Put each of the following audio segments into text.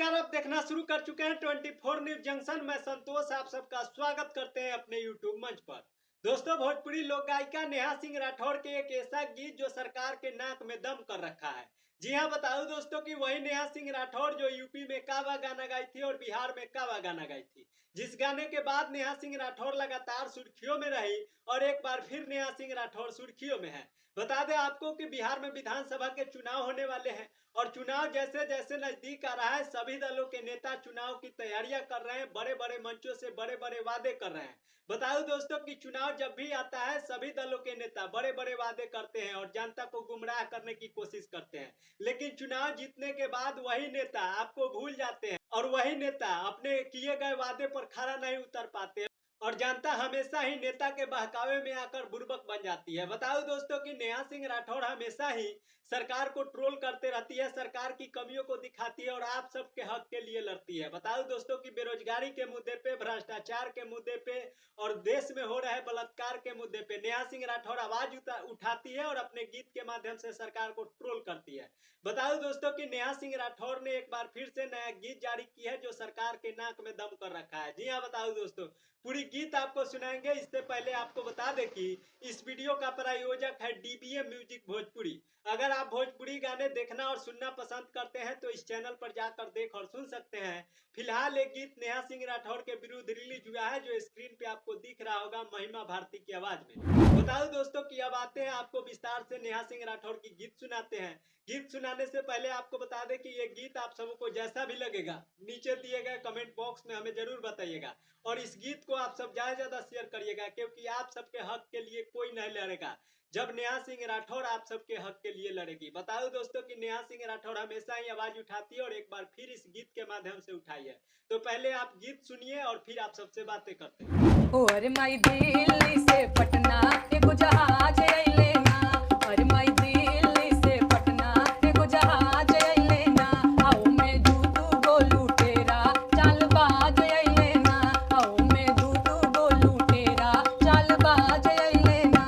नमस्कार, आप देखना शुरू कर चुके हैं 24 न्यूज जंक्शन। मैं संतोष आप सबका स्वागत करते हैं अपने यूट्यूब मंच पर। दोस्तों, भोजपुरी लोक गायिका नेहा सिंह राठौर के एक ऐसा गीत जो सरकार के नाक में दम कर रखा है। जी हाँ, बताऊं दोस्तों कि वही नेहा सिंह राठौर जो यूपी में कावा गाना गाई थी और बिहार में कावा गाना गाई थी, जिस गाने के बाद नेहा सिंह राठौर लगातार सुर्खियों में रही और एक बार फिर नेहा सिंह राठौर सुर्खियों में है। बता दें आपको कि बिहार में विधानसभा के चुनाव होने वाले हैं और चुनाव जैसे जैसे नजदीक आ रहा है, सभी दलों के नेता चुनाव की तैयारियां कर रहे हैं, बड़े बड़े मंचों से बड़े बड़े वादे कर रहे हैं। बताऊं दोस्तों कि चुनाव जब भी आता है, सभी दलों के नेता बड़े बड़े वादे करते हैं और जनता को गुमराह करने की कोशिश करते हैं, लेकिन चुनाव जीतने के बाद वही नेता आपको भूल जाते हैं और वही नेता अपने किए गए वादे पर खरा नहीं उतर पाते और जनता हमेशा ही नेता के बहकावे में आकर बुर्बक बन जाती है। बताओ दोस्तों कि नेहा सिंह राठौर हमेशा ही सरकार को ट्रोल करते रहती है, सरकार की कमियों को दिखाती है और आप सबके हक के लिए लड़ती है। बताओ दोस्तों कि बेरोजगारी के मुद्दे पे, भ्रष्टाचार के मुद्दे पे और देश में हो रहे बलात्कार के मुद्दे पे नेहा सिंह राठौर आवाज उठाती है और अपने गीत के माध्यम से सरकार को ट्रोल करती है। बताओ दोस्तों कि नेहा सिंह राठौर ने एक बार फिर से नया गीत जारी किया है जो सरकार के नाक में दम कर रखा है। जी हाँ, बताओ दोस्तों, पूरी गीत आपको सुनाएंगे। इससे पहले आपको बता दें कि इस वीडियो का प्रायोजक है डीबीए म्यूजिक भोजपुरी। अगर आप भोजपुरी गाने देखना और सुनना पसंद करते हैं तो इस चैनल पर जाकर देख और सुन सकते हैं। फिलहाल एक गीत नेहा सिंह राठौर के विरुद्ध रिलीज हुआ है जो स्क्रीन पे आपको दिख रहा होगा महिमा भारती की आवाज में। बताओ दोस्तों कि अब आते हैं आपको विस्तार से नेहा सिंह राठौर की गीत सुनाते हैं। गीत सुनाने से पहले आपको बता दें कि ये गीत आप सबको जैसा भी लगेगा नीचे दिए गए कमेंट बॉक्स में हमें जरूर बताइएगा और इस गीत को आप सब ज्यादा शेयर करिएगा, क्योंकि आप सबके हक के लिए कोई नहीं लड़ेगा जब नेहा सिंह राठौर आप सबके हक के लिए लड़ेगी। बताओ दोस्तों कि नेहा सिंह राठौर हमेशा ही आवाज उठाती है और एक बार फिर इस गीत के माध्यम से उठाई है। तो पहले आप गीत सुनिए और फिर आप सबसे बातें करते हैं। और माई दिल्ली से पटना एगो जहाज अइले ना, और माई दिल्ली से पटना एगो जहाज अइले ना, आओ में दू गो लुटेरा चालबाज अइले ना, आओ में दू गो लुटेरा चालबाज अइले ना,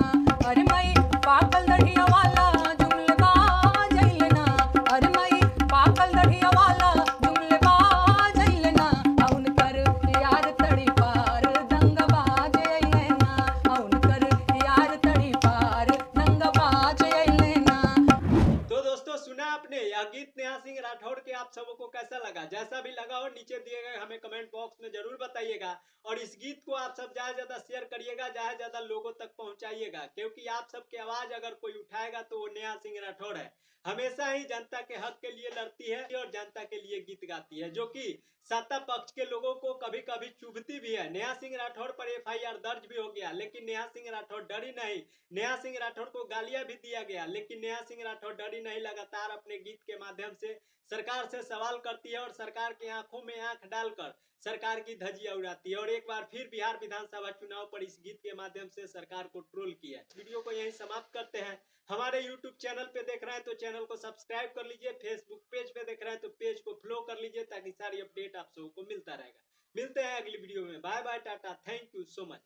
अरे माई पाकल दढ़िया वाला जुमलेबाज अइले ना, अरे माई पाकल दढ़िया वाला जुमलेबाज अइले ना, औन कर यार तड़ी पार दंगबाज अइले ना, औन कर यार तड़ी पार दंगबाज अइले ना। तो दोस्तों, सुना आपने यह गीत नेहा सिंह राठौर के। आप सबको कैसा लगा? जैसा भी लगा हो नीचे दिए गए हमें कमेंट बॉक्स में जरूर बताइएगा और इस गीत को आप सब ज्यादा शेयर करिएगा, ज्यादा लोगों तक पहुंचाइएगा, क्योंकि आप सबकी आवाज अगर कोई उठाएगा तो वो नेहा सिंह राठौर है। हमेशा ही जनता के हक के लिए लड़ती है और जनता के लिए गीत गाती है, जो कि सत्ता पक्ष के लोगों को कभी कभी चुभती भी है। नेहा सिंह राठौर पर एफआईआर दर्ज भी हो गया, लेकिन नेहा सिंह राठौर डरी नहीं। नेहा सिंह राठौर को गालियां भी दिया गया, लेकिन नेहा सिंह राठौर डरी नहीं, लगातार अपने गीत के माध्यम से सरकार से सवाल करती है और सरकार की आंखों में आंख डालकर सरकार की धज्जियां उड़ाती है और एक बार फिर बिहार विधानसभा चुनाव पर इस गीत के माध्यम से सरकार को ट्रोल किया। वीडियो को यहीं समाप्त करते हैं। हमारे यूट्यूब चैनल पे देख रहे हैं तो चैनल को सब्सक्राइब कर लीजिए, फेसबुक पेज पे देख रहे हैं तो पेज को फॉलो कर लीजिए, ताकि सारी अपडेट आप सबको मिलता रहेगा। मिलते हैं अगली वीडियो में। बाय बाय, टाटा, थैंक यू सो मच।